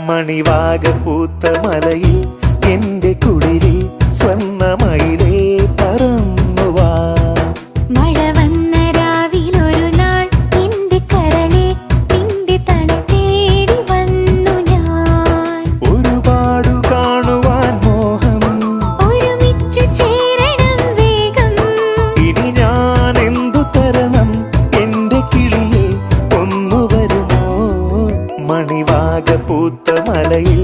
മണിവാക പൂത്ത മലയിൽ എന്റെ കുളിരിൽ സ്വർണ്ണമയിലേ പറന്നുവാ. മഴ വന്ന രാവിലൊരു നാൾ എന്റെ കരളെ നിന്റെ തണൽ തേടി വന്നു ഞാൻ. ഒരുപാടു കാണുവാൻ മോഹം, ഒരുമിച്ചു ചേരണം വേഗം. ഇനി ഞാൻ എന്തു തരണം എന്റെ കിളിയെ, ഒന്നു വരുമോ? മണിവാക പൂത്ത മലയിൽ